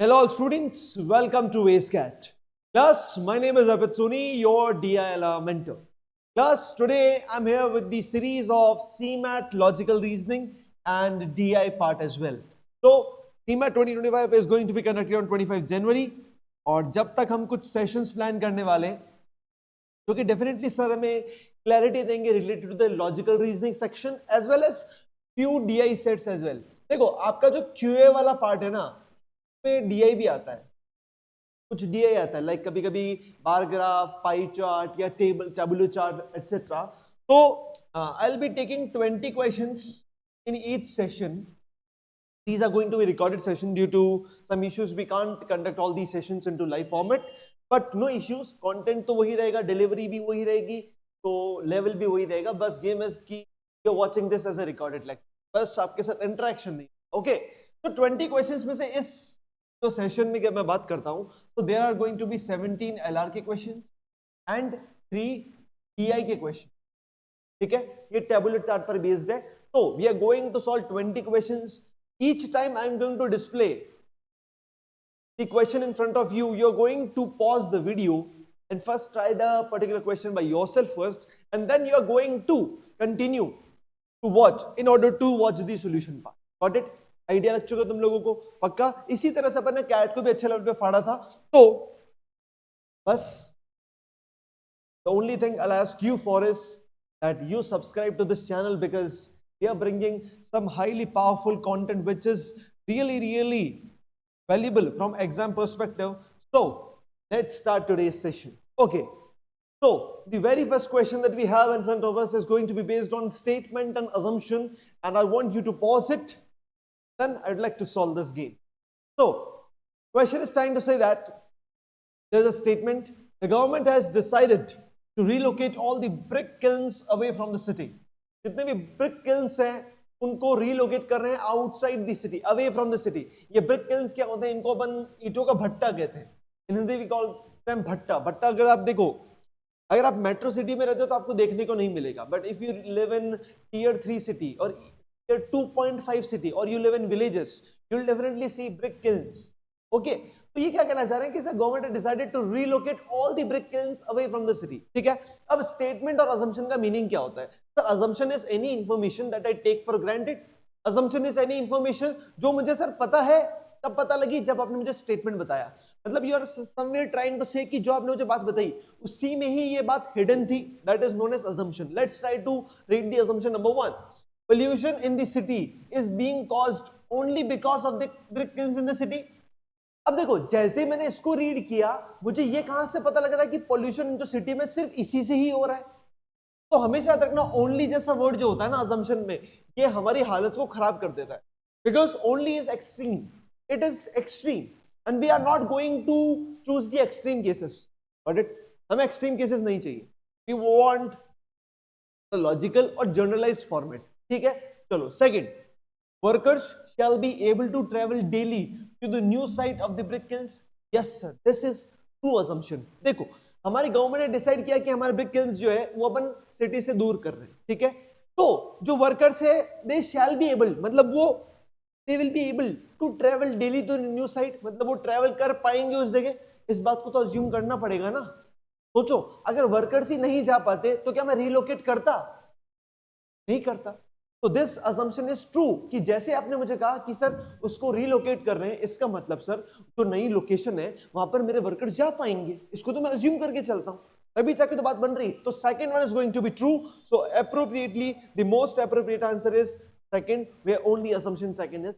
Hello, all students. Welcome to AceCat. Class, my name is Abid Soni, your DILR mentor. Class, today I'm here with the series of CMAT Logical Reasoning and DI part as well. So, CMAT 2025 is going to be conducted on 25 January. और जब तक हम कुछ sessions plan करने वाले हैं जो कि डेफिनेटली सर हमें क्लैरिटी देंगे related to the logical reasoning section as well as few DI sets as well. देखो आपका जो क्यूए वाला पार्ट है ना में डीआई भी आता है, कुछ डीआई आता है लाइक कभी कभी बार ग्राफ, पाई चार्ट या टेबुलर चार्ट एटसेट्रा. तो I will be taking 20 questions in each session. These are going to be recorded session due to some issues. We can't conduct all these sessions into live format, but no issues. Content तो वही रहेगा, delivery भी वही रहेगी, तो level भी वही रहेगा. बस game is कि you're watching this as a recorded lecture. बस आपके साथ interaction नहीं. Okay. तो 20 questions में से इस तो सेशन में जब मैं बात करता हूं तो there are going to be 17 LR के क्वेश्चंस एंड 3 टीआई के क्वेश्चन. ठीक है, ये टेबुलर चार्ट पर बेस्ड है. तो we are going to solve 20 questions. Each time I am going to display the question in front of you. You are going to pause the video and first try the particular question by yourself first, and then you are going to continue to watch in order to watch the solution part. Got it? Idea लग चुका तुम लोगों को पक्का. इसी तरह से अपन ने कैट को भी अच्छे लेवल पे फाड़ा था. तो बस the only thing I'll ask you for is that you subscribe to this channel because we are bringing some highly powerful content which is really valuable from exam perspective. So let's start today's session. Okay, so the very first question that we have in front of us is going to be based on statement and assumption, and I want you to pause it. Then I'd like to solve this game. So, question is trying to say that there's a statement. The government has decided to relocate all the brick kilns away from the city. जितने भी brick kilns हैं उनको relocate कर रहे हैं outside the city, away from the city. ये brick kilns क्या होते हैं? इनको अपन ईंटों का भट्टा कहते हैं. In Hindi we call them भट्टा. भट्टा अगर आप देखो, अगर आप मेट्रो सिटी में रहते हो तो आपको देखने को नहीं मिलेगा. But if you live in tier 3 city or 2.5 city or you live in villages, you'll definitely see brick kilns. Okay, तो ये क्या कहना चाह रहे हैं कि sir government has decided to relocate all the brick kilns away from the city. ठीक है, अब स्टेटमेंट और assumption का मीनिंग क्या होता है? Sir assumption is any information that I take for granted. assumption is any information जो मुझे सर पता है तब पता लगी जब आपने मुझे स्टेटमेंट बताया. मतलब you are somewhere trying to say कि जो आपने मुझे बात बताई उसी में ही ये बात हिडन थी. That is known as assumption. Let's try to read the assumption number 1. Pollution in the city is being caused only because of the brick kilns in the city. अब देखो जैसे मैंने इसको रीड किया मुझे ये कहां से पता लग रहा है कि पोल्यूशन जो सिटी में सिर्फ इसी से ही हो रहा है. तो हमेशा याद रखना ओनली जैसा वर्ड जो होता है ना असम्पशन में, ये हमारी हालत को खराब कर देता है. Because only is extreme. It is extreme and we are not going to choose the extreme cases. But it हमें एक्सट्रीम केसेस नहीं चाहिए. वी वांट द लॉजिकल और जनरलाइज्ड फॉर्मेट. ठीक है, चलो. Second, workers shall be able to travel daily to the new site of the brick kilns. Yes sir, this is true assumption. देखो हमारी government ने decide किया कि हमारे ब्रिक किल्न्स जो है वो अपन सिटी से दूर कर रहे हैं. ठीक है, तो जो वर्कर्स है दे शैल बी एबल, मतलब वो they will be able to travel daily to new site, मतलब वो ट्रेवल कर पाएंगे उस जगह. इस बात को तो अज्यूम करना पड़ेगा ना. सोचो अगर वर्कर्स ही नहीं जा पाते तो क्या मैं रिलोकेट करता? नहीं करता. तो दिस असम्पशन इज ट्रू कि जैसे आपने मुझे कहा कि सर उसको रिलोकेट कर रहे हैं, इसका मतलब सर जो नई लोकेशन है वहां पर मेरे वर्कर्स जा पाएंगे. इसको तो मैं अज्यूम करके चलता हूं, तभी जाके तो बात बन रही. तो second one is going to be true. So appropriately the most appropriate answer is second, where only assumption second is.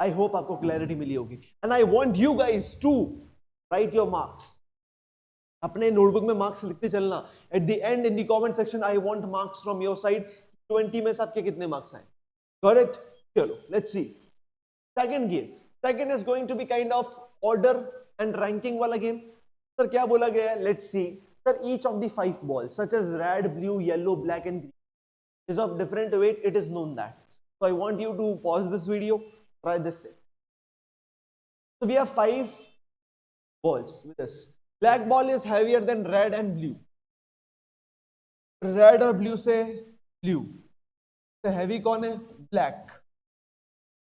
I hope आपको क्लैरिटी मिली होगी and I want you guys to write your marks. अपने notebook में marks लिखते चलना. At the end in the comment section I want marks from your side. 20 में से आपके कितने मार्क्स आए? करेक्ट. चलो let's see. Second game. Second is going to be kind of order and ranking वाला गेम. सर क्या बोला गया है? Let's see. Sir each of the 5 balls such as red, blue, yellow, black and green is of different weight. It is known that. So I want you to pause this video, try this. So we have 5 balls with us. Black ball is heavier than red and blue. Red और blue से blue तो heavy कौन है? Black.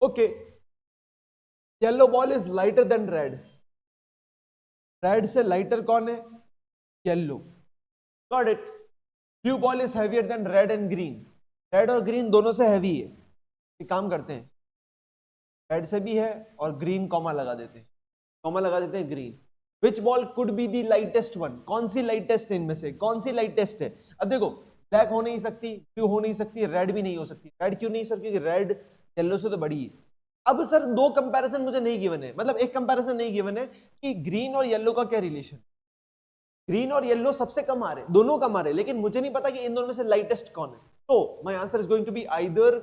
Okay, yellow ball is lighter than red, red से lighter कौन है? Yellow, got it. Blue ball is heavier than red and green, red और green दोनों से हैवी है। एक काम करते हैं, रेड से भी है और ग्रीन कॉमा लगा देते हैं, कॉमा लगा देते हैं green. Which ball could be the lightest one, कौन सी लाइटेस्ट है इनमें से, कौन सी लाइटेस्ट है? अब देखो ब्लैक हो नहीं सकती, ब्लू हो नहीं सकती, रेड भी नहीं हो सकती। रेड क्यों नहीं सर? क्योंकि रेड येलो से तो बड़ी है। अब सर दो कंपैरिजन मुझे नहीं गिवन है, मतलब एक कंपैरिजन नहीं गिवन है कि ग्रीन और येलो का क्या रिलेशन। ग्रीन और येलो सबसे कम आ रहे, दोनों कम आ रहे, लेकिन मुझे नहीं पता कि इन दोनों में से लाइटेस्ट कौन है। तो my answer is going to be either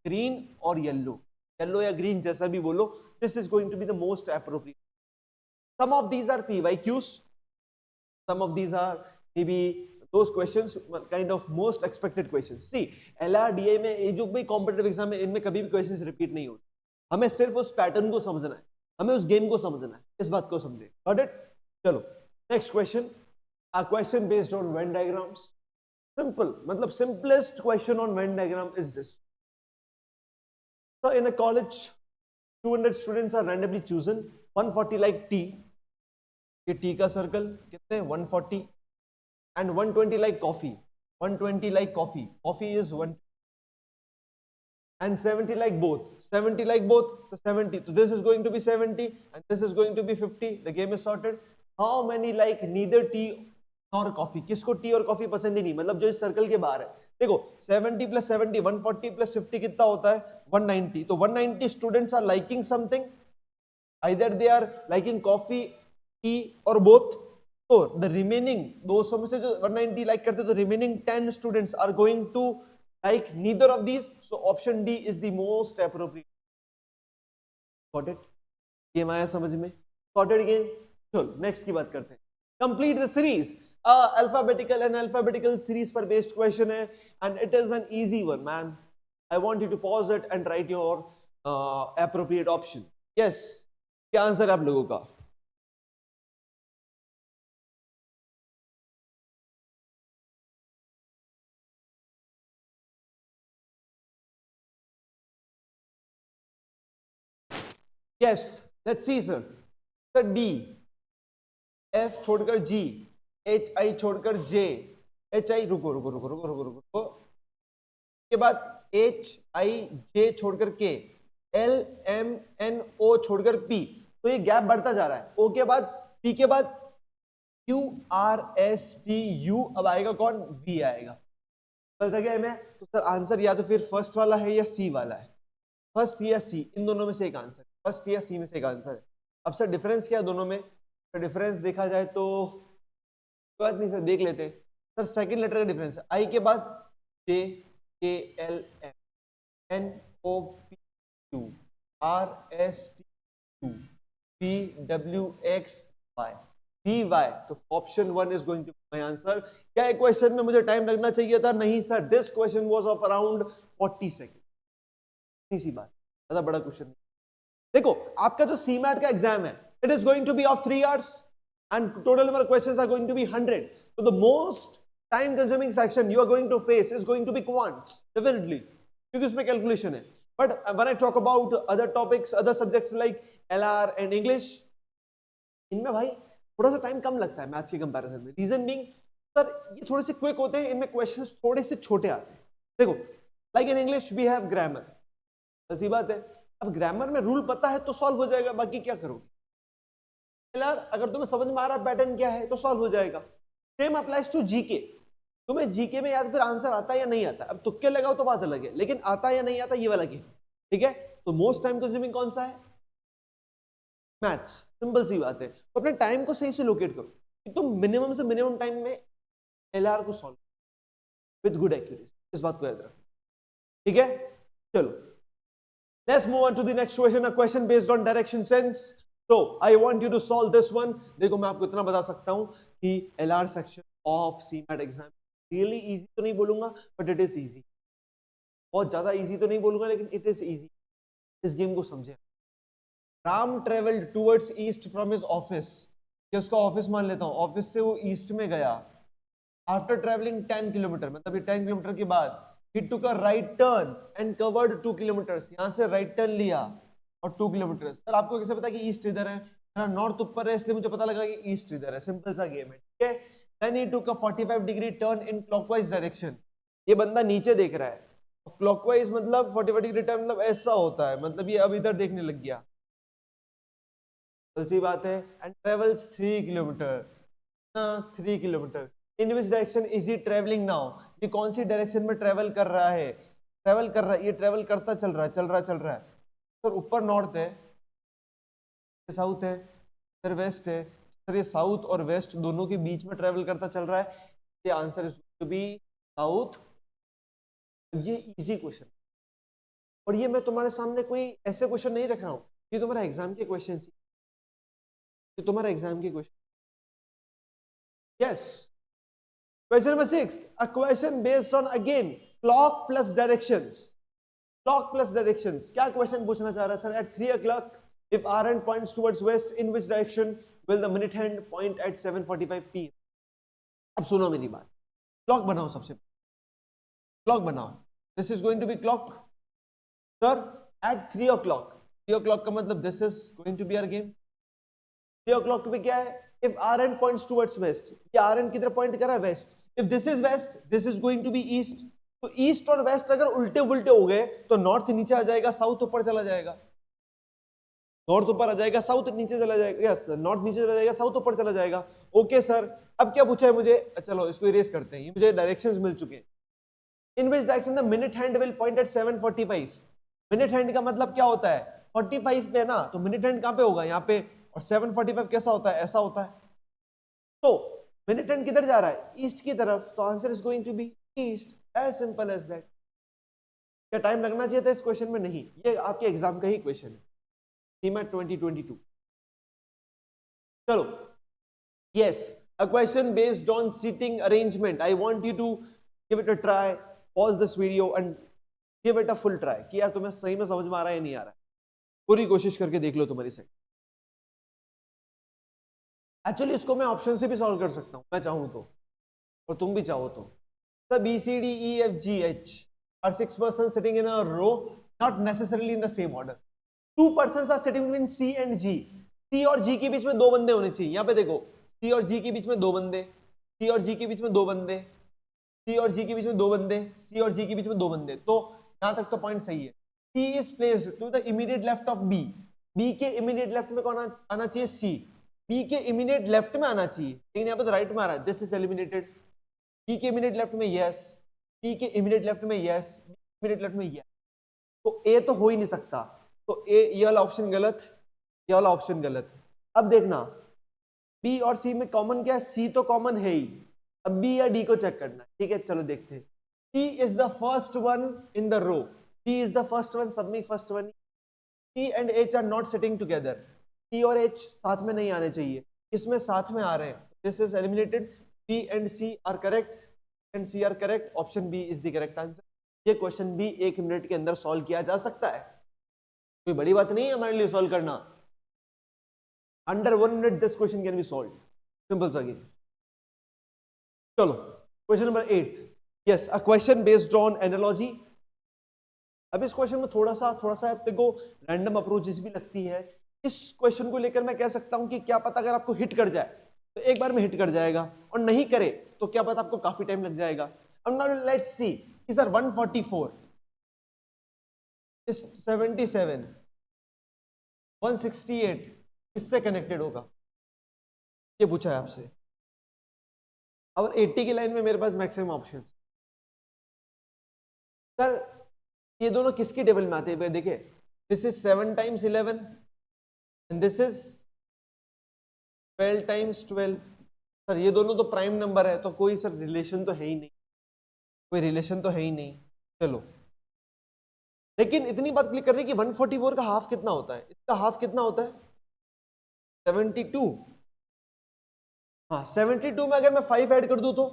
green और येलो, येलो या ग्रीन जैसा भी बोलो, this is going to be the most appropriate. Some of these are PYQs, some of these are maybe those questions kind of most expected questions. See, LRDA में ये जो भी competitive exam है इनमें कभी भी क्वेश्चंस रिपीट नहीं होते, हमें सिर्फ उस पैटर्न को समझना है, हमें उस गेम को समझना है, इस बात को समझे, गॉट इट? चलो next question, a question based on Venn diagrams. Simple, मतलब simplest question on Venn diagram is this. So in a college 200 students are randomly chosen, 140 like T, ये T का सर्कल कितने 140, and 120 like coffee, 120 like coffee, coffee is 1, and 70 like both, 70 like both, so 70, so this is going to be 70 and this is going to be 50, the game is sorted. How many like neither tea और coffee? किसको T और coffee पसंद ही नहीं, मतलब जो इस circle के बाहर है। देखो 70 प्लस 70, 140 प्लस 50 कितना होता है? 190, तो 190 students are liking something, either they are liking coffee, tea और बोथ। तो द रिमेनिंग 200 में से जो 190 लाइक करते, तो remaining 10 students are going to like neither of these, so option D is the most appropriate. Got it? Game आया समझ में? Sorted game. चलो नेक्स्ट की बात करते हैं। Complete the series, alphabetical and alphabetical series पर based question है, and it is an easy one man. I want you to pause it and write your appropriate option. Yes, क्या answer है आप लोगों का? Yes, let's see sir. Sir D, F छोड़कर G, H I छोड़कर J, H I रुको रुको रुको रुको रुको रुको, के बाद H I J छोड़कर K, L M N O छोड़कर P, तो ये गैप बढ़ता जा रहा है। O के बाद P के बाद Q R S T U, अब आएगा कौन? V आएगा। समझ गया मैं? तो सर आंसर या तो फिर फर्स्ट वाला है या सी वाला है, फर्स्ट या सी, इन दोनों में से एक आंसर, फर्स्ट या सी में से एक आंसर है। अब सर डिफरेंस क्या है दोनों में? तो डिफरेंस देखा जाए तो बात नहीं सर, देख लेते हैं। सर सेकंड लेटर का डिफरेंस है, आई के बाद J K L M N O P Q R S T U P W X Y P Y, तो option 1 is going to be my answer. क्या एक क्वेश्चन में मुझे टाइम लगना चाहिए था? नहीं sir, this question was of around 40 second. इसी बात, ज्यादा बड़ा क्वेश्चन नहीं। देखो आपका जो सीमैट का एग्जाम है, it is going to be of 3 hours and total number of questions are going to be 100. So the most time consuming section you are going to face is going to be quants, definitely, क्योंकि उसमें calculation है। But when I talk about other topics, other subjects like LR and English, इनमें भाई थोड़ा सा time कम लगता है maths के कंपैरिजन में। रीजन बीइंग सर ये थोड़े से क्विक होते हैं, इनमें क्वेश्चंस थोड़े से छोटे आते हैं। देखो like in English we have grammar, ऐसी बात है। अब ग्रामर में रूल पता है तो सॉल्व हो जाएगा, बाकी क्या करोगे? अगर तुम्हें समझ में आ रहा पैटर्न क्या है तो सॉल्व हो जाएगा। सेम अप्लाइज टू जीके, तुम्हें जीके में या तो फिर आंसर आता है या नहीं आता। अब तुक्के लगाओ तो बात अलग है, लेकिन आता है या नहीं आता ये वाला गेम, ठीक है? तो मोस्ट टाइम कंज्यूमिंग कौन सा है? मैथ्स, सिंपल सी बात है। तो अपने टाइम को सही से लोकेट करो कि तुम मिनिमम से मिनिमम टाइम में एलआर को सॉल्व विद गुड एक्यूरेसी, इस बात को याद रखो, ठीक है? चलो let's move on to the next question, a question based on direction sense. So I want you to solve this one. देखो मैं आपको इतना बता सकता हूं कि LR section of CMAT exam really easy तो नहीं बोलूंगा, but it is easy, बहुत ज्यादा easy तो नहीं बोलूंगा, लेकिन it is easy। इस गेम को समझे। Ram traveled towards east from his office, कि उसका ऑफिस मान लेता हूं, ऑफिस से वो ईस्ट में गया। आफ्टर ट्रेवलिंग 10 किलोमीटर, मतलब ये 10 किलोमीटर के बाद he took a right turn and covered 2 kilometers, यहां से राइट टर्न लिया और 2 किलोमीटर। सर आपको कैसे पता कि ईस्ट इधर है? नॉर्थ ऊपर है इसलिए मुझे पता लगा कि ईस्ट इधर है, सिंपल सा गेम है, ठीक है। Then he took a 45 degree turn in clockwise direction. ये बंदा नीचे देख रहा है, क्लॉकवाइज मतलब 45 डिग्री टर्न मतलब ऐसा होता है, मतलब ये अब इधर देखने लग गया, सी बात है। And travels 3 kilometre, 3 kilometre. In which direction is he travelling now? ये कौन सी डायरेक्शन में ट्रेवल कर रहा है? ट्रेवल कर रहा है, ये ट्रेवल करता चल रहा है, चल रहा है। तो ऊपर नॉर्थ है, साउथ है, इधर वेस्ट है। सर ये साउथ और वेस्ट दोनों के बीच में ट्रेवल करता चल रहा है, ये answer is to be south. ये इजी क्वेश्चन, और ये मैं तुम्हारे सामने कोई ऐसे क्वेश्चन नहीं रख रहा हूं, ये तुम्हारा एग्जाम के क्वेश्चन, ये तुम्हारा एग्जाम के question. Yes, question number 6, a question based on again clock plus directions. Clock plus directions, क्या क्वेश्चन पूछना चाह रहा है sir? At 3 o'clock if r hand points towards west, in which direction will the minute hand point at 7:45 p? अब सुनो मेरी बात, clock बनाओ, सबसे क्लॉक बनाओ। This is going to be clock sir at 3 o'clock। 3 o'clock का मतलब this is going to be our game. 3 o'clock पे क्या है? if r hand points towards west, ये r hand किधर पॉइंट कर रहा है? Waste. if this is west, this is going to be east। तो ईस्ट और वेस्ट अगर उल्टे उल्टे हो गए तो नॉर्थ नीचे आ जाएगा, साउथ ऊपर चला जाएगा। नॉर्थ ऊपर आ जाएगा, साउथ नीचे चला जाएगा। यस, नॉर्थ नीचे चला जाएगा, साउथ ऊपर चला जाएगा। ओके सर, अब क्या पूछा है मुझे? चलो इसको इरेज करते हैं, ये मुझे डायरेक्शंस मिल चुके हैं। In which direction the minute hand will point at 7:45। Minute hand का मतलब क्या होता है? 45 पे ना, तो मिनट हैंड कहां पे होगा? यहाँ पे। और 7:45 कैसा होता है? ऐसा होता है। तो मिनट हैंड किधर जा रहा है? ईस्ट की तरफ, तो answer is going to be east, as simple as that. क्या टाइम लगना चाहिए था इस क्वेश्चन में? नहीं, ये आपके एग्जाम का ही क्वेश्चन है, सीमैट 2022। चलो, yes, a question based on seating arrangement. I want you to give it a try, pause this video and give it a full try, कि यार तुम्हें सही में समझ में आ रहा है या नहीं आ रहा है। पूरी कोशिश करके देख लो तुम्हारी साइड। एक्चुअली इसको मैं ऑप्शन से भी सॉल्व कर सकता हूं, मैं चाहूं तो, और तुम भी चाहो तो। The B, C, D, E, F, G, H are 6 persons sitting in a row, not necessarily in the same order. 2 persons are sitting between C and G. C और G के बीच में 2 बंदे होने चाहिए। यहाँ पे देखो, C और G के बीच में 2 बंदे, C और G के बीच में 2 बंदे, C और G के बीच में 2 बंदे, C और G के बीच में 2 बंदे। तो यहाँ तक तो पॉइंट सही है। C is placed to the immediate left of B. B के immediate left में कौन आना चाहिए? C. B के immediate left में आना चाहिए, लेकिन यहाँ पे तो राइट में आ रहा है। This is eliminated. P के इमीडिएट लेफ्ट में यस, P के इमीडिएट लेफ्ट में यस, इमीडिएट लेफ्ट में यस। तो A तो हो ही नहीं सकता, तो A, ये वाला ऑप्शन गलत, ये वाला ऑप्शन गलत। अब देखना, B और C में कॉमन क्या है? C तो कॉमन है ही। अब B या D को चेक करना, ठीक है, चलो देखते हैं। C is the first one in the row, C is the first one, सब में first one. C and H are not sitting together, C और H साथ में नहीं आने चाहिए, इसमें साथ में आ रहे हैं। This is eliminated. B and C are correct and C are correct. Option B is the correct answer. ये क्वेश्चन भी 1 मिनट के अंदर सॉल्व किया जा सकता है, कोई बड़ी बात नहीं है हमारे लिए सॉल्व करना। Under 1 minute this question can be solve, simple सा गेम। चलो, question number 8, yes, a question based on analogy. अब इस क्वेश्चन में थोड़ा सा देखो रैंडम अप्रोचेस भी लगती है। इस क्वेश्चन को लेकर मैं कह सकता हूं कि क्या पता अगर आपको हिट कर जाए तो एक बार में हिट कर जाएगा, और नहीं करे तो क्या पता आपको काफी टाइम लग जाएगा। अब नाउ लेट्स सी कि सर 144 इस 77 168 किससे कनेक्टेड होगा, ये पूछा है आपसे। और 80 की लाइन में मेरे पास मैक्सिमम ऑप्शन। सर ये दोनों किसकी टेबल में आते हैं? देखिए, this is 7 times 11 and this is 12 times 12। Sir ये दोनों तो प्राइम नंबर है, तो कोई सर रिलेशन तो है ही नहीं, कोई रिलेशन तो है ही नहीं। चलो, लेकिन इतनी बात क्लिक कर रही है कि 144 का हाफ कितना होता है? इसका हाफ कितना होता है? 72। हाँ, 72 में अगर मैं 5 ऐड कर दूं तो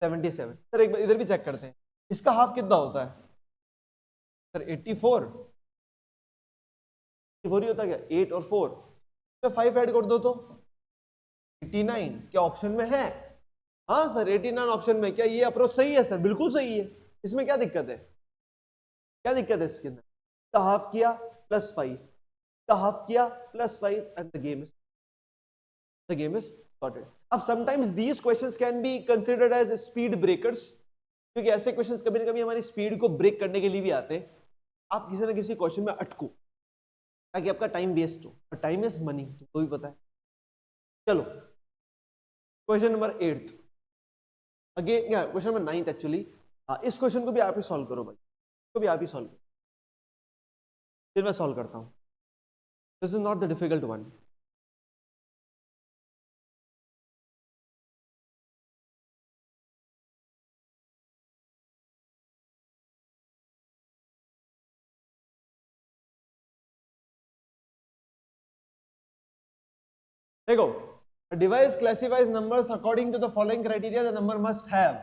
77। सर एक बार इधर भी चेक करते हैं, इसका हाफ कितना होता है? सर 84 ही होता क्या? 8 और 4 में 5 ऐड कर दो तो 89। क्या ऑप्शन में है? हाँ सर, 89 ऑप्शन में। क्या ये अप्रोच सही है? सर बिल्कुल सही है, इसमें क्या दिक्कत है? क्या दिक्कत है इसके अंदर? इसका हाफ किया, प्लस 5 का हाफ किया plus 5 and the game is sorted. अब sometimes these questions can be considered as speed breakers, क्योंकि ऐसे क्वेश्चंस कभी ना कभी हमारी स्पीड को ब्रेक करने के लिए भी आते हैं. आप किसी ना किसी क्वेश्चन में अटको ताकि आपका टाइम वेस्ट हो, और टाइम इज मनी, तुमको भी पता है. चलो question number 8 again, question number 9 actually. इस क्वेश्चन को भी आप ही सॉल्व करो भाई, इसको भी आप ही सॉल्व करो, फिर मैं सॉल्व करता हूं. This is not the difficult one. देखो, a device classifies numbers according to the following criteria. The number must have,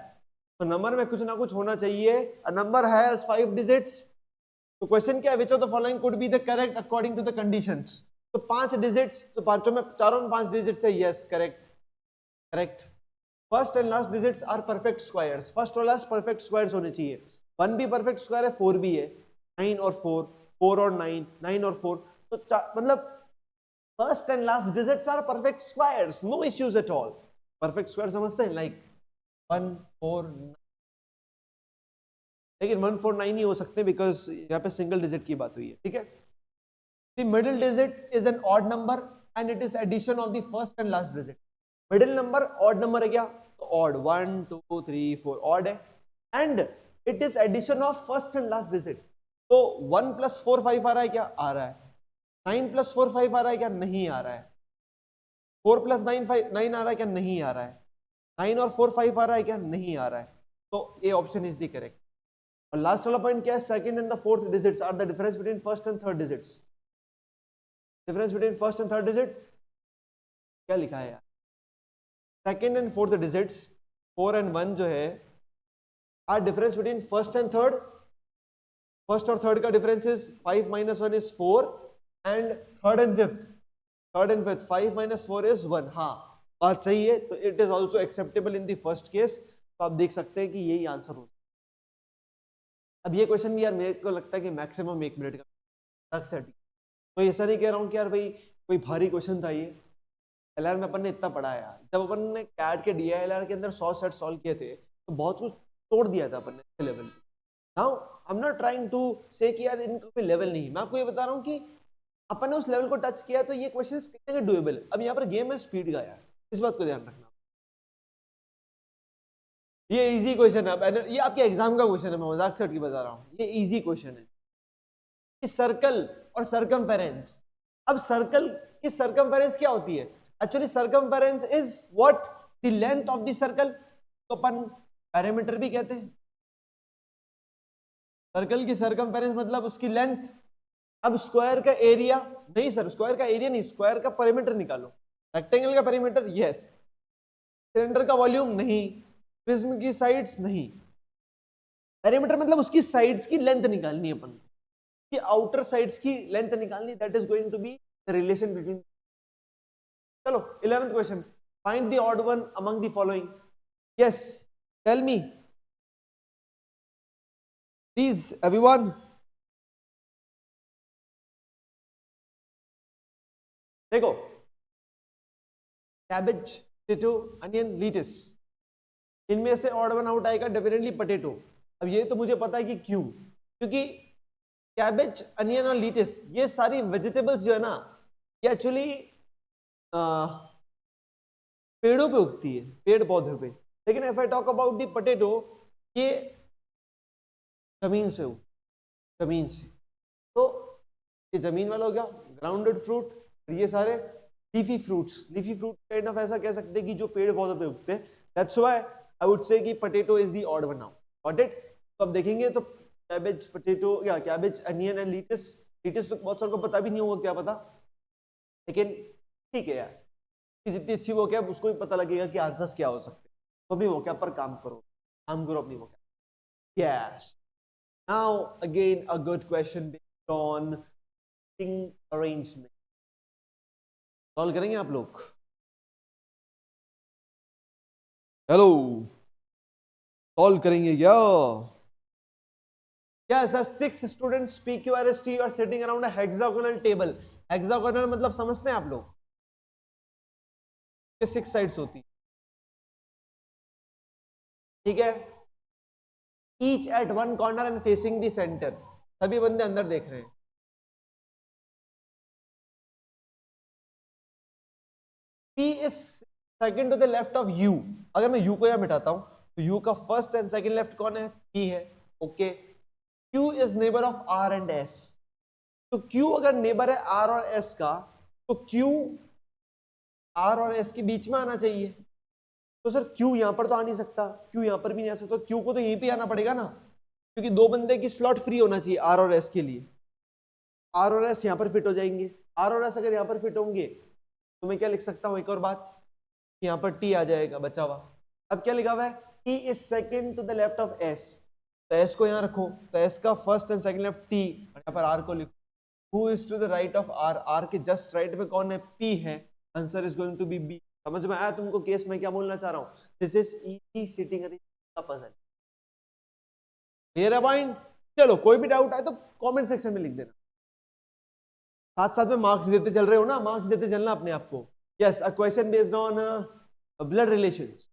तो नंबर में कुछ ना कुछ होना चाहिए. a number has 5 digits. तो क्वेश्चन क्या है, which of the following could be the correct according to the conditions. तो 5 डिजिट्स, तो पांचों में, चारों में 5 डिजिट्स है. Yes, correct correct. First and last digits are perfect squares. First और लास्ट परफेक्ट स्क्वायर्स होने चाहिए. 1 भी परफेक्ट स्क्वायर है, 4 भी है, 9 और 4, 4 और 9, 9 और 4. तो मतलब first and last digits are perfect squares, no issues at all. Perfect square समझते हैं, like 1 4 9. लेकिन 1 4 9 ही हो सकते बिकॉज यहाँ पे सिंगल डिजिट की बात हुई है. ठीक है. The middle digit is an odd number and it is addition of the first and last digit. Middle number odd number है क्या, तो ऑड 1 2 3 4 ऑड है, and it is addition of first and last digit. तो 1 + 4 5 आ रहा है क्या, आ रहा है. 9 + 4 5 आ रहा है क्या, नहीं आ रहा है. 4 + 9 5 9 आ रहा है क्या, नहीं आ रहा है. 9 और 4 5 आ रहा है क्या, नहीं आ रहा है. तो A option is the correct. और लास्ट वाला पॉइंट क्या है, second and the fourth digits are the difference between first and third digits. Difference between first and third digit क्या लिखा है यार, second and fourth digits 4 and 1 जो है are difference between first and third. First और third का difference is 5 - 1 is 4, and third and fifth 5 - 4 is 1. हाँ, बात सही है. तो it is also acceptable in the first case. तो आप देख सकते हैं कि यही आंसर हो. अब ये क्वेश्चन भी यार मेरे को लगता है कि मैक्सिमम 1 मिनट का सेट. तो ऐसा नहीं कह रहा हूँ कि यार भाई कोई भारी क्वेश्चन था ये. एलआर में अपन ने इतना पढ़ा है यार. जब अपन ने कैट के डीआईएलआर के अंदर 100 सेट सॉल्व किए थे तो बहुत कुछ तोड़ दिया था अपन ने लेवल पे. Now I am not trying to say कि यार इनका कोई लेवल नहीं. मैं आपको ये बता रहा हूँ कि अपन ने उस लेवल को टच किया तो ये क्वेश्चंस कितने डुएबल है. अब यहाँ पर गेम है स्पीड का यार, इस बात को ध्यान रखना. ये इजी क्वेश्चन है, ये आपके एग्जाम का क्वेश्चन है, मैं मजाक से हटके बता रहा हूँ. ये इजी क्वेश्चन है कि सर्कल और सरकमफेरेंस. अब सर्कल की सरकमफेरेंस क्या होती है, actually circumference is what, the length of the circle. तो अपन पैरामीटर भी कहते हैं. सर्कल की सरकमफेरेंस मतलब उसकी लेंथ. अब स्क्वायर का एरिया नहीं सर, स्क्वायर का एरिया नहीं, स्क्वायर का पेरीमीटर निकालो. रेक्टेंगल का पेरीमीटर यस. सिलेंडर का वॉल्यूम नहीं. प्रिज्म की साइड्स नहीं. पेरीमीटर मतलब उसकी साइड्स की लेंथ निकालनी है अपन की, आउटर साइड्स की लेंथ निकालनी. That is going to be the relation between. चलो 11th question, find the odd one among the following. Yes, tell me please everyone. देखो, कैबेज, पोटैटो, अनियन, लीटस, इनमें से ऑड वन आउट आएगा definitely potato. अब ये तो मुझे पता है कि क्यों, क्योंकि कैबेज, अनियन और लीटस ये सारी वेजिटेबल्स जो है ना, ये एक्चुअली पेड़ों पे उगती है, पेड़ पौधों पे. लेकिन if I talk about the potato, ये जमीन से जमीन से. तो ये जमीन वाला हो गया ग्राउंडेड फ्रूट. ये सारे leafy fruits. Leafy fruit kind of ऐसा कह सकते हैं कि जो पेड़ पौधों पे उगते हैं. That's why I would say कि potato is the odd one out. Got it. तो अब देखेंगे तो कैबेज, पोटैटो, या कैबेज, अनियन एंड लीटस. लीटस तो बहुत सारे को पता भी नहीं होगा क्या पता, लेकिन ठीक है यार, जितनी अच्छी वो क्या उसको भी पता लगेगा कि आंसर्स क्या हो सकते हैं. तो अपनी वो क्या पर काम करो अपनी वो क्या. Yes, now again a good question based on arrangement. Solve करेंगे आप लोग. हेलो, सॉल्व करेंगे क्या? क्या sir 6 students PQRST are sitting around a hexagonal table. Hexagonal मतलब समझते हैं आप लोग, 6 साइड्स होती, ठीक है। Each eight one corner and facing the centre, सभी बंदे अंदर देख रहे हैं। P is second to the left of U। अगर मैं U को यहां मिटाता हूं तो U का फर्स्ट एंड सेकंड लेफ्ट कौन है? P है। Okay, Q is neighbor of R and S। तो Q अगर नेबर है R और S का, तो Q R और S के बीच में आना चाहिए। तो सर Q यहां पर तो आ नहीं सकता, Q यहां पर भी नहीं आ सकता, Q को तो यहीं पे आना पड़ेगा ना, क्योंकि दो बंदे की स्लॉट फ्री होना चाहिए R और S के लिए। R और S यहां पर फिट हो जाएंगे। R और S अगर यहां पर फिट होंगे तो मैं क्या लिख सकता हूं, एक और बात, यहाँ पर T आ जाएगा बचा हुआ। अब क्या लिखा हुआ है? T is second to the left of S। तो S को यहाँ रखो, तो S का first and second left T, और यहाँ पर R को लिखो। Who is to the right of R? R के जस्ट राइट में कौन है? P है। Answer is going to be B। समझ में आया तुमको केस में क्या बोलना चाह रहा हूँ? दिस इज इजी सिटिंग का पजल। क्लियर है पॉइंट? चलो कोई भी डाउट आए तो कमेंट सेक्शन में लिख देना। साथ साथ में मार्क्स देते चल रहे हो ना, मार्क्स देते चलना अपने आप को। Yes, a question based on blood relations.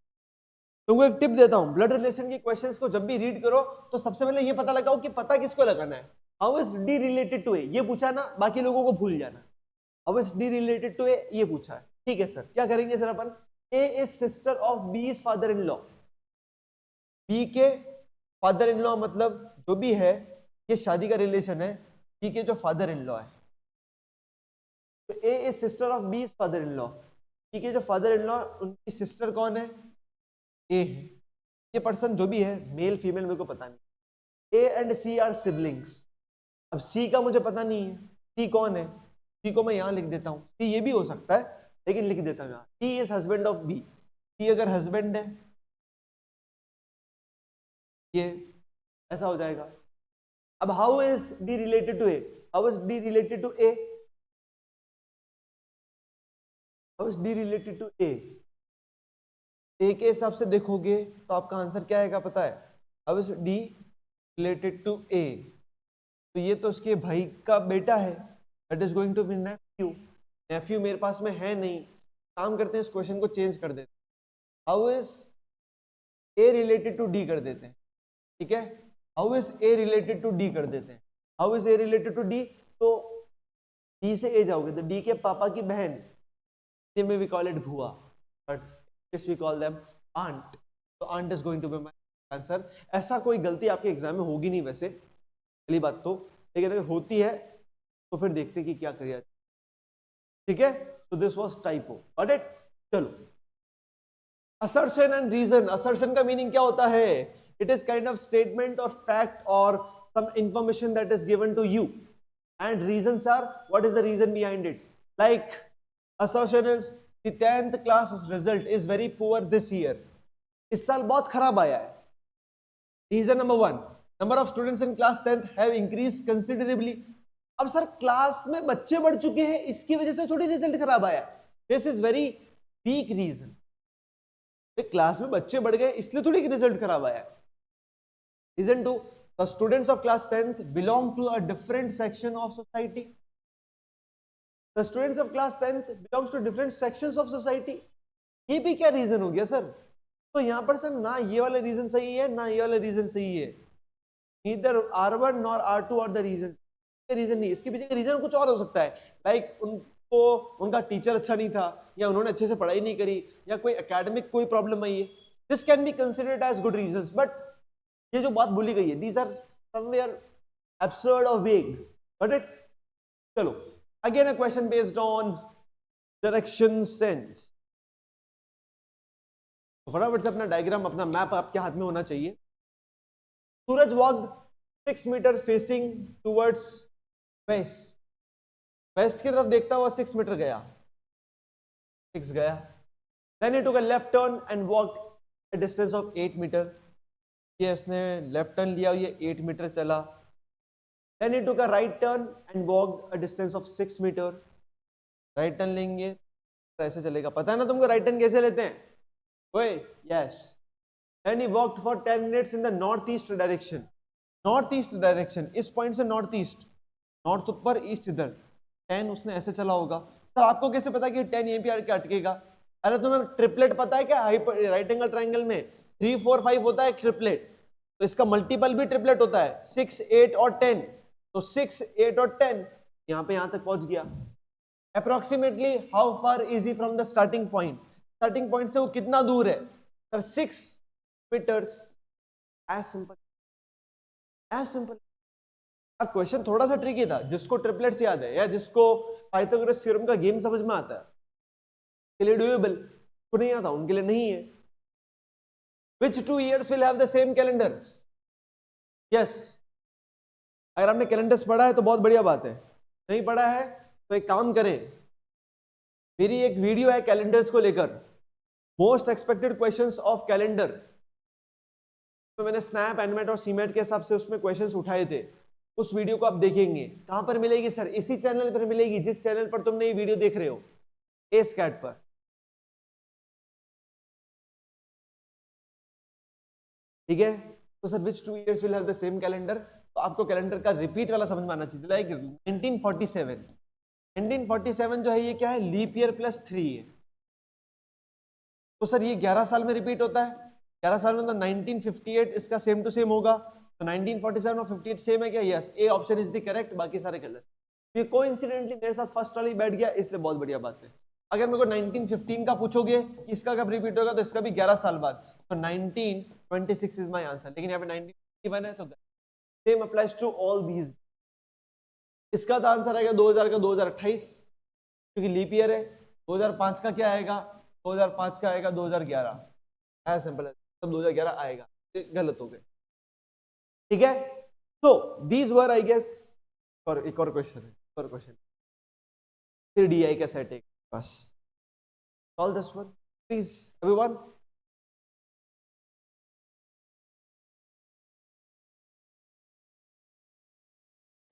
तुमको एक टिप देता हूं, ब्लड रिलेशन के क्वेश्चंस को जब भी रीड करो तो सबसे पहले ये पता लगाओ कि पता किसको लगाना है। How is D related to A, ये पूछा ना, बाकी लोगों को भूल जाना। How is D related to A, ये पूछा है, ठीक है सर। क्या करेंगे सर अपन? A is sister of B is father in law. B के फादर इन लॉ मतलब जो भी है ये शादी का रिलेशन है, बी के जो फादर इन लॉ है। तो A is sister of B is father in law, B के जो फादर इन लॉ उनकी सिस्टर कौन है? ए है। ये पर्सन जो भी है, मेल फीमेल मेरे को पता नहीं। A and C are siblings. अब सी का मुझे पता नहीं है, सी कौन है? सी को मैं यहां लिख देता हूं, सी ये भी हो सकता है लेकिन लिख देता हूं यहां। C is husband of B. C अगर हस्बैंड है, ये ऐसा हो जाएगा। अब how is D related to A? How is D related to A? How is D related to A? A के हिसाब से देखोगे तो आपका आंसर क्या आएगा पता है? How is D related to A? तो ये तो उसके भाई का बेटा है, that is going to be nephew. Nephew मेरे पास में है नहीं, काम करते हैं इस क्वेश्चन को चेंज कर देते हैं। How is A related to D कर देते हैं, ठीक है। How is A related to D कर देते हैं। How is A related to D, तो डी से ए जाओगे तो डी के पापा की बहन, में वी कॉल इट भुआ, but this we call them aunt। तो aunt is going to be my answer। ऐसा कोई गलती आपके एग्जाम में होगी नहीं वैसे, पहली बात तो, लेकिन अगर होती है तो फिर देखते हैं कि क्या करिए, ठीक है। तो this was typo, got it. चलो, असर्शन एंड रीजन। असर्शन का मीनिंग क्या होता है? It is kind of statement और फैक्ट और some information that is given to you, and reasons are what is the reason behind it. Like assertion is the 10th class result is very poor this year। इस साल बहुत खराब आया है। Reason number 1, number of students in class 10th have increase considerably. अब sir class में बच्चे बढ़ चुके हैं, इसकी वजह से थोड़ी रिजल्ट खराब आया। This is very weak reason. Class में बच्चे बढ़ गए इसलिए थोड़ी रिजल्ट खराब आया। Reason 2, the students of class 10th belong to a different section of society. The students of class 10th belongs to different sections of society। ये भी क्या रीजन हो गया सर? तो यहां पर सर ना ये वाला रीजन सही है ना ये वाला रीजन सही है। Neither R1 nor R2 are the reason। Reason नहीं, इसके पीछे रीजन कुछ और हो सकता है। लाइक उनको उनका टीचर अच्छा नहीं था, या उन्होंने अच्छे से पढ़ाई नहीं करी, या कोई एकेडमिक कोई प्रॉब्लम आई है। This can be considered as good reasons, but ये जो बात बोली गई है, दीज आर समवेयर एब्सर्ड और वेग, गॉट इट। चलो, again a question based on direction sense। तो फटाफट से अपना डायग्राम, अपना मैप आपके हाथ में होना चाहिए। Suraj walked 6 metre facing towards west. West की तरफ देखता हुआ 6 मीटर गया, 6 गया। Then he took a left turn and walked a distance of 8 metre. ये इसने लेफ्ट टर्न लिया, ये 8 मीटर चला। Then he took a right turn and walked a distance of 6 meter। Right turn लेंगे तो ऐसे चलेगा, पता है ना तुमको राइट टर्न कैसे लेते हैं? ओए yes. Then he walked for 10 minutes in the northeast direction। North east direction, इस पॉइंट से नॉर्थ ईस्ट, नॉर्थ ऊपर ईस्ट इधर, 10 उसने ऐसे चला होगा। सर आपको कैसे पता कि 10 यहीं पे आके अटकेगा? अरे तुम्हें ट्रिपलेट पता है क्या? राइट एंगल ट्राइंगल में 3 4 5 होता है ट्रिपलेट, तो इसका मल्टीपल भी ट्रिपलेट होता है, 6 8 और 10। तो 6 8 और 10 यहां पे यहां तक पहुंच गया। Approximately how far is he from the starting point? Starting point से वो कितना दूर है? Sir 6 metres. As simple, as simple. अब क्वेश्चन थोड़ा सा ट्रिकी था, जिसको ट्रिपलेट्स याद है या जिसको पाइथागोरस थ्योरम का गेम समझ में आता है के लिए डूएबल, तो नहीं आता उनके लिए नहीं है। Which 2 years will have the same calendars? Yes. अगर आपने कैलेंडर्स पढ़ा है तो बहुत बढ़िया बात है, नहीं पढ़ा है तो एक काम करें, मेरी एक वीडियो है कैलेंडर्स को लेकर, most expected questions of calendar, तो मैंने स्नैप, एनमेट और सीमेट के हिसाब से उसमें क्वेश्चंस उठाए थे। उस वीडियो को आप देखेंगे। कहां पर मिलेगी सर? इसी चैनल पर मिलेगी जिस चैनल पर तुमने ये वीडियो देख रहे हो, एस्कैट पर। ठीक है, तो sir which 2 years will have the same calendar? तो आपको कैलेंडर का रिपीट वाला समझ में आना चाहिए। लाइक 1947, 1947 जो है ये क्या है? लीप ईयर प्लस 3 है। तो सर ये 11 साल में रिपीट होता है, 11 साल में तो 1958 इसका सेम टू सेम होगा। तो 1947 और 58 सेम है क्या? Yes, A option is the correct, बाकी सारे गलत। ये कोइंसिडेंटली मेरे साथ फर्स्ट वाली बैठ गया, इसलिए बहुत बढ़िया बात है। अगर मेरे को 1915 का पूछोगे कि इसका कब रिपीट होगा, तो इसका भी 11 साल बाद, तो 1926 इज माय आंसर। लेकिन यहाँ पे 1951 है, तो same applies to all these. इसका तो आंसर आएगा 2000 का 2028, क्योंकि लीप ईयर है। 2005 का क्या आएगा? 2005 का आएगा 2011। है सिंपल है, तब 2011 आएगा। गलत हो गए, ठीक है। तो दीज वर आई गेस। और एक और क्वेश्चन है, एक और क्वेश्चन, फिर डीआई का सेट है बस। Solve this one please everyone.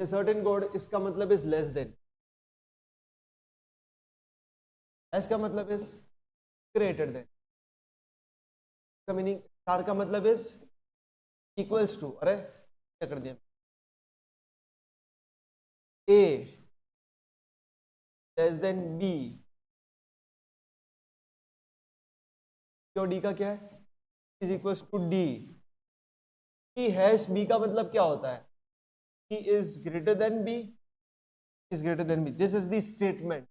Certain code, इसका मतलब इज लेस देन, इसका मतलब इज ग्रेटर देन, इसका मीनिंग स्टार का मतलब इज इक्वल्स टू। अरे क्या कर दिया? ए लेस देन बी, और डी का क्या है? Is equals to D. E hash B का मतलब क्या होता है? E is greater than B, is greater than B. This is the statement.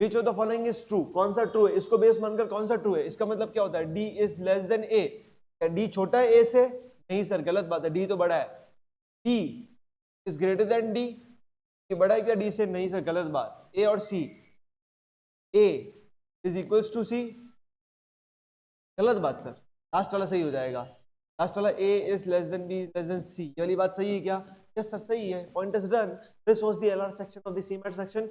Which of the following is true? कौन सा ट्रू है? इसको बेस मानकर कौन सा ट्रू है? इसका मतलब क्या होता है? D is less then A। क्या D छोटा है A से? नहीं सर, गलत बात है, D तो बड़ा है। D is greater then D, ये बड़ा है क्या D से? नहीं सर, गलत बात। A और C, A is equals to C, गलत बात सर। लास्ट वाला सही हो जाएगा, लास्ट वाला A is less then B less than C, ये वाली बात सही है क्या? यस सर, सही है। Point is done. This was the LR section of the CMAT section,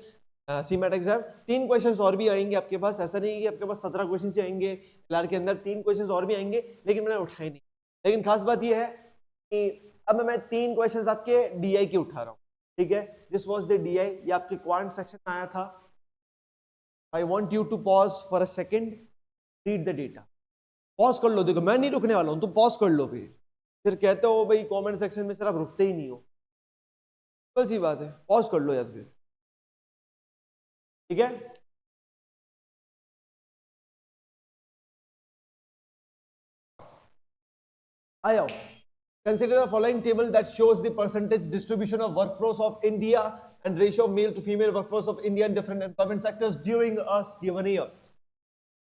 CMAT exam. 3 questions और भी आएंगे आपके पास, ऐसा नहीं है कि आपके पास 17 क्वेश्चन ही आएंगे एलआर के अंदर, 3 क्वेश्चंस और भी आएंगे, लेकिन मैंने उठाए नहीं। लेकिन खास बात यह है कि अब मैं 3 क्वेश्चंस आपके डीआई के उठा रहा हूं, ठीक है। दिस वाज द डीआई, ये आपके क्वांट सेक्शन में आया था। I want you to pause for a second, read the data. Pause कर लो, देखो मैं नहीं रुकने वाला हूं, तुम पॉज कर लो। फिर कहते हो भाई कमेंट सेक्शन में सर आप रुकते ही नहीं हो, कल सी बात है, पॉज कर लो या फिर, ठीक है। आया, consider the following table that shows the percentage distribution of workforce of India and ratio of male to female workforce of India in different employment sectors during a given year.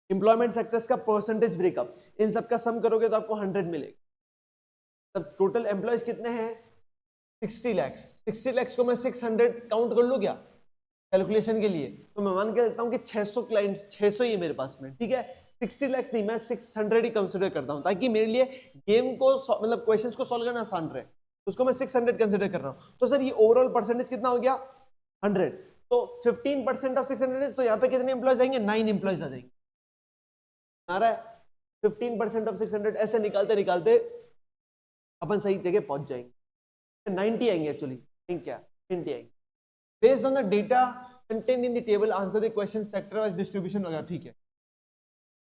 Employment sectors का percentage breakup, इन सब का सम करोगे तो आपको 100 मिलेगा। तब total employees कितने हैं? 60 lakhs। 60 lakhs को मैं 600 काउंट कर लूं क्या कैलकुलेशन के लिए? तो मैं मान के लेता हूं कि 600 क्लाइंट्स, 600 ही है मेरे पास में, ठीक है। 60 lakhs नहीं, मैं 600 ही कंसिडर करता हूं, ताकि मेरे लिए गेम को मतलब क्वेश्चंस को सॉल्व करना आसान रहे, उसको मैं 600 कंसिडर कर रहा हूं। तो सर ये ओवरऑल परसेंटेज कितना हो गया? 100। तो 15% ऑफ 600, तो यहाँ पे कितने एम्प्लॉयज आएंगे? 9 एम्प्लॉयज आ जाएंगे। आ रहा है? 15% ऑफ 600, ऐसे निकालते निकालते अपन सही जगह पहुंच जाएंगे। 90 आएंगे एक्चुअली, क्या 90 आएंगे। Based on the data contained in the table, answer the question sector wise distribution वगैरह, ठीक है।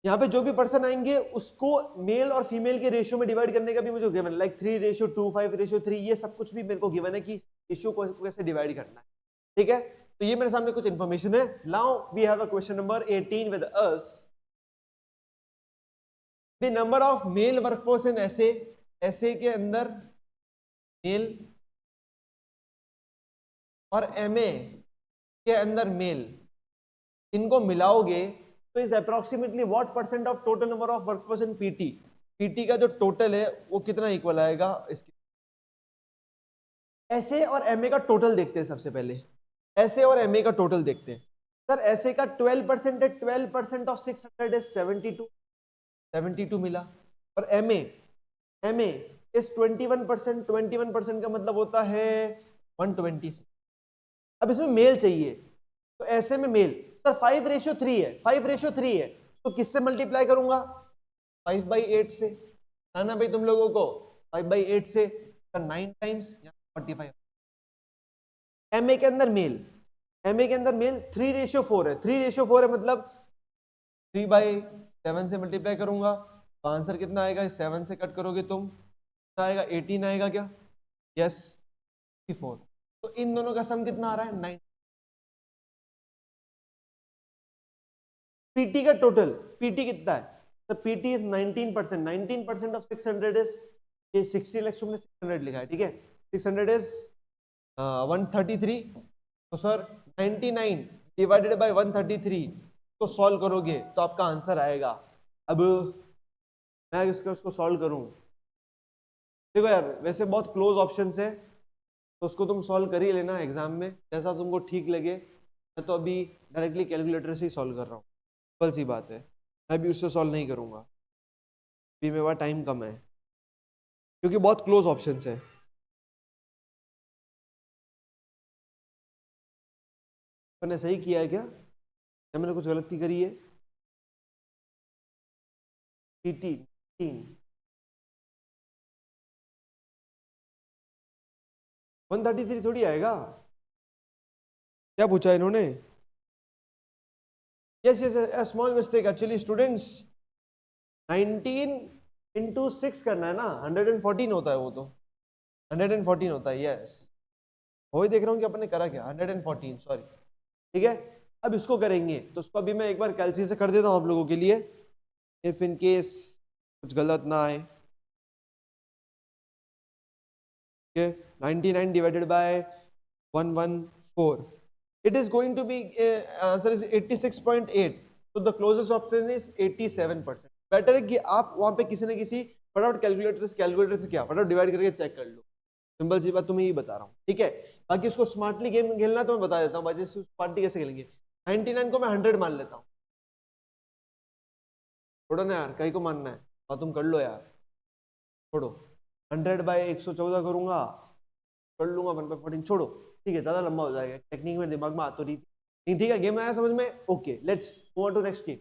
यहाँ पे जो भी पर्सन आएंगे उसको मेल और फीमेल के रेशियो में डिवाइड करने का भी मुझे गिवन, लाइक 3:2, 5:3, ये सब कुछ भी मेरे को गिवन है कि रेशियो को कैसे डिवाइड करना है, ठीक है। तो ये मेरे सामने कुछ इंफॉर्मेशन है। Now we have a question number 18 with us. The number of male workforce in SA के अंदर मेल और एमए के अंदर मेल, इनको मिलाओगे तो is approximately what percent of total number of workforce in PT. PT का जो टोटल है वो कितना इक्वल आएगा इसके। एसए और एमए का टोटल देखते हैं सबसे पहले। एसए और एमए का टोटल देखते हैं। सर एसए का 12% है, 12% ऑफ 600 इज 72 मिला। और एमए इज 21%, 21% का मतलब होता है 126। अब इसमें मेल चाहिए, तो ऐसे में मेल सर 5:3 है, 5:3 है, तो किससे मल्टीप्लाई करूंगा? 5/8 से। ना भाई तुम लोगों को 5/8 से 9 टाइम्स 45। एमए के अंदर मेल 3:4 है, 3:4 है मतलब 3/7 से मल्टीप्लाई करूंगा, तो आंसर कितना आएगा? 7 से कट करोगे तुम कितना आएगा? 18 आएगा क्या? यस 4। तो इन दोनों का सम कितना आ रहा है? 9। पीटी का टोटल, पीटी कितना है? तो पीटी इज 19%, 19% ऑफ 600 इज, ये 60 लाख में 600 लिखा है, ठीक है। 600 इज 133, तो सर 99 डिवाइडेड बाय 133 को सॉल्व करोगे तो आपका आंसर आएगा। अब मैं उसको सॉल्व करूं, देखो यार वैसे बहुत क्लोज ऑप्शंस है, तो उसको तुम सॉल्व कर ही लेना एग्जाम में जैसा तुमको ठीक लगे। मैं तो अभी डायरेक्टली कैलकुलेटर से ही सॉल्व कर रहा हूँ, सिंपल सी बात है। मैं भी उससे सॉल्व नहीं करूंगा, अभी मेरे पास टाइम कम है क्योंकि बहुत क्लोज ऑप्शंस है। मैंने सही किया है क्या या मैंने कुछ गलती करी है? पीटी 133 थोड़ी आएगा, क्या पूछा इन्होंने? Yes yes small mistake actually students, 19 into 6 करना है ना, 114 होता है वो, तो 114 होता है। यस वही देख रहा हूँ कि अपन ने करा क्या, 114 सॉरी, ठीक है। अब इसको करेंगे तो उसको अभी मैं एक बार कैलसी से कर देता हूँ आप लोगों के लिए, इफ इन केस कुछ गलत ना आए। 99 divided by 114, it is going to be answer is 86.8, so the closest option is 87%। Better है कि आप वहां पे किसी न किसी फटाफट कैलकुलेटर से क्या फटाफट डिवाइड करके चेक कर लो, सिंपल सी बात तुम्हें ही बता रहा हूँ, ठीक है। बाकी उसको स्मार्टली गेम खेलना तो मैं बता देता हूँ, बाकी स्मार्टली कैसे खेलेंगे। 99 को मैं 100 मान लेता हूँ, छोड़ो ना यार, कहीं को मानना है और तुम कर लो यार, छोड़ो। 100/114 करूंगा, कर लूंगा 1/14, छोड़ो, ठीक है, ज्यादा लंबा हो जाएगा, टेक्निक में दिमाग में आ तो रही थी, ठीक है। गेम आया समझ में? Okay let's move on to next game.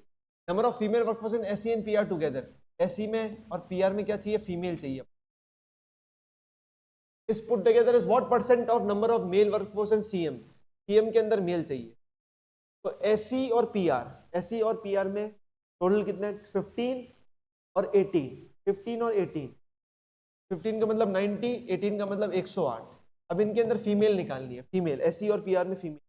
Number of female workforce in SC and PR together. SC में और पीआर में क्या चाहिए? फीमेल चाहिए। इस put together is what percent of number of male workforce in CM. CM के अंदर mail चाहिए, तो एससी और पीआर में टोटल कितने? 15 और 18, 15 और 18, 15 का मतलब 90, 18 का मतलब 108। अब इनके अंदर फीमेल निकालनी है, फीमेल एससी और पीआर में फीमेल।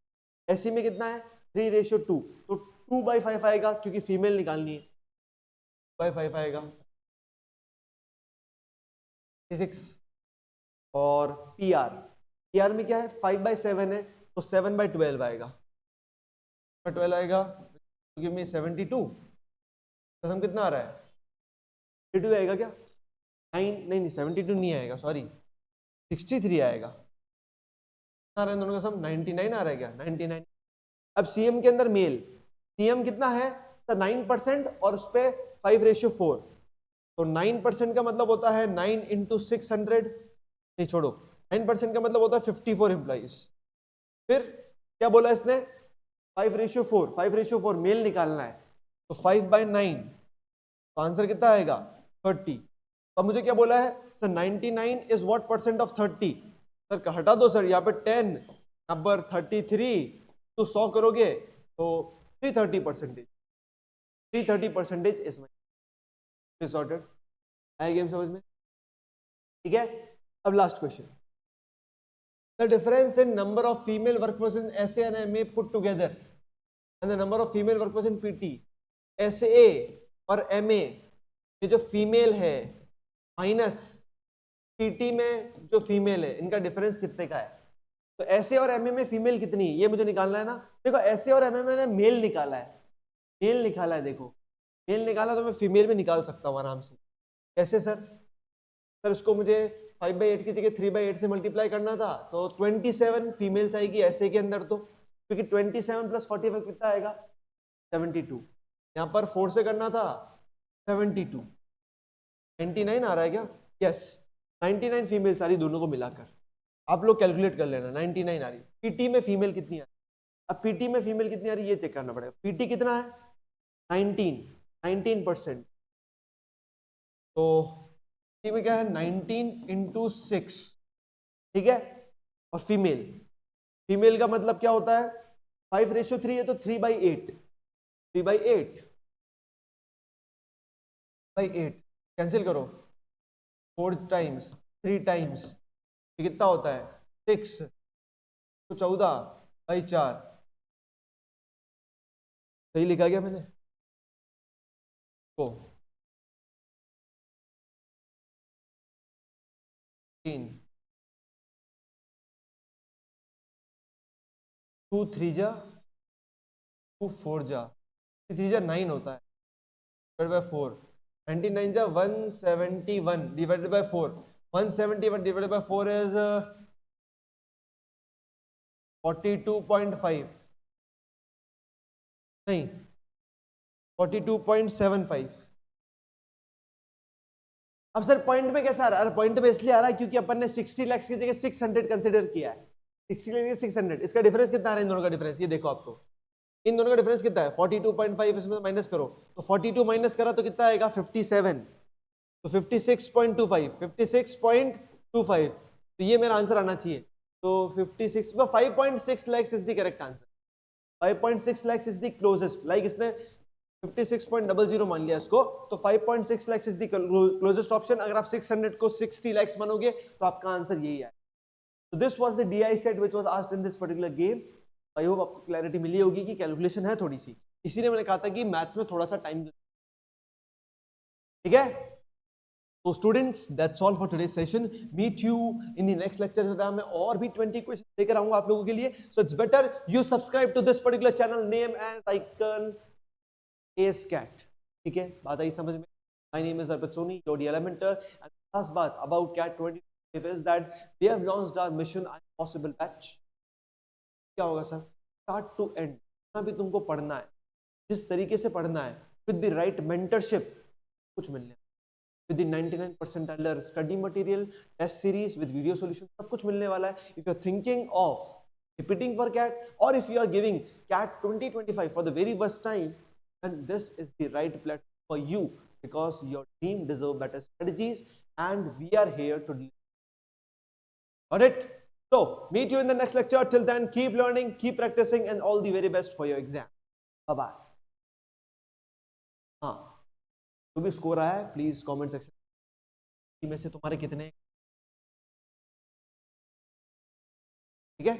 एससी में कितना है? 3:2, तो 2/5 आएगा क्योंकि फीमेल निकालनी है, 2/5 आएगा 6। और पीआर में क्या है? 5/7 है, तो 7/12 आएगा, 12 आएगा, गिव मी 72। कसम कितना आ रहा है? 72 आएगा क्या? 9 नहीं 72 नहीं आएगा, सॉरी 63 आएगा। आ रहा है दोनों का सम 99 आ रहा है क्या? 99। अब सीएम के अंदर मेल, सीएम कितना है सर? 9% और उस पर 5:4, तो 9% का मतलब होता है 9 इंटू 600, नहीं छोड़ो, 9% का मतलब होता है 54 एम्प्लॉइज। फिर क्या बोला इसने? 5:4 मेल निकालना है, तो 5/9, तो आंसर कितना आएगा? 30। अब मुझे क्या बोला है sir? 99 is what percent of 30। Sir हटा दो सर, यहाँ पे 10, यहाँ पर 33, तो 100 करोगे तो 330%। 330% इज माई सॉर्टेड। आया गेम समझ में? ठीक है, अब last question. The difference in number of female workforce in SA and MA put together and the number of female workforce in PT. SA और एमए में जो फीमेल है माइनस पीटी में जो फीमेल है, इनका डिफरेंस कितने का है? तो एसए और एमए में फीमेल कितनी है ये मुझे निकालना है ना। देखो एसए और एमए में मेल निकाला है, मेल निकाला है, देखो मेल निकाला तो मैं फीमेल भी निकाल सकता हूँ आराम से। कैसे सर? सर इसको मुझे 5/8 की जगह 3/8 से मल्टीप्लाई करना था, तो 27 फीमेल्स आएगी एसए के अंदर, तो क्योंकि 27 + 45 कितना आएगा? 72। यहाँ पर 4 से करना था 72, 99 आ रहा है क्या? यस, 99 फीमेल्स आ रही दोनों को मिलाकर। आप लोग कैलकुलेट कर लेना, 99 आ रही। पीटी में फीमेल कितनी आ रही? अब पीटी में फीमेल कितनी आ रही है ये चेक करना पड़ेगा। पीटी कितना है? 19%। तो पीटी में क्या है? 19 × 6, ठीक है। और फीमेल, फीमेल का मतलब क्या होता है? 5:3 है तो 3/8, 3/8 कैंसिल करो, 4 टाइम्स 3 टाइम्स कितना होता है? 6, तो 14/4। सही लिखा गया मैंने को? 3 2 3 जा 2 4 जा 3 जा 9 होता है, डिवाइड बाय 4। 99 जा 171 divided by 4। 171 divided by 4 is 42.5, नहीं 42.75। अब सर पॉइंट में कैसा आ रहा है? पॉइंट में इसलिए आ रहा है क्योंकि अपन ने 60 लाख की जगह 600 कंसिडर किया है। 60 लाख 600, इसका डिफरेंस कितना आ रहा है इन दोनों का डिफरेंस? ये देखो आपको इन दोनों का डिफरेंस कितना है? 42.5, इसमें माइनस करो तो 42 माइनस करा तो कितना आएगा? 57, तो 56.25, 56.25, तो ये मेरा आंसर आना चाहिए। तो 56, तो 5.6 lakhs is the correct answer. 5.6 lakhs is the closest, like इसने 56.00 मान लिया इसको, तो 5.6 lakhs is the closest option. अगर आप 600 को 60 lakhs मानोगे तो आपका आंसर यही है। So this was the DI set which was asked in this particular game. I hope आपको क्लैरिटी मिली होगी कि कैलकुलेशन है थोड़ी सी, इसीलिए मैंने कहा था कि मैथ्स में थोड़ा सा टाइम, ठीक है। तो students that's all for today's session. Meet you in the next lecture में और भी 20 क्वेश्चन लेकर आऊंगा आप लोगों के लिए। So it's better you subscribe to this particular channel name as icon ASCAT, ठीक है। बात आई समझ में? My name is Arpit Soni, your DI mentor, and last बात about CAT 2025 is that we have launched our mission impossible batch। क्या होगा sir? Start to and भी तुमको पढ़ना है, जिस तरीके से पढ़ना है, विद द राइट मेंटरशिप, कुछ मिलने with the 99 percentile study material, test series with video solution, सब कुछ मिलने वाला है। If you are thinking of repeating for CAT, or if you are giving CAT 2025 for the very first time, then this is the right platform for you, because your team deserve better strategies and we are here to deliver. Got it? So meet you in the next lecture. Till then, keep learning, keep practicing, and all the very best for your exam. Bye bye. हाँ, जो भी score आया है please comment section में से तुम्हारे कितने, ठीक है।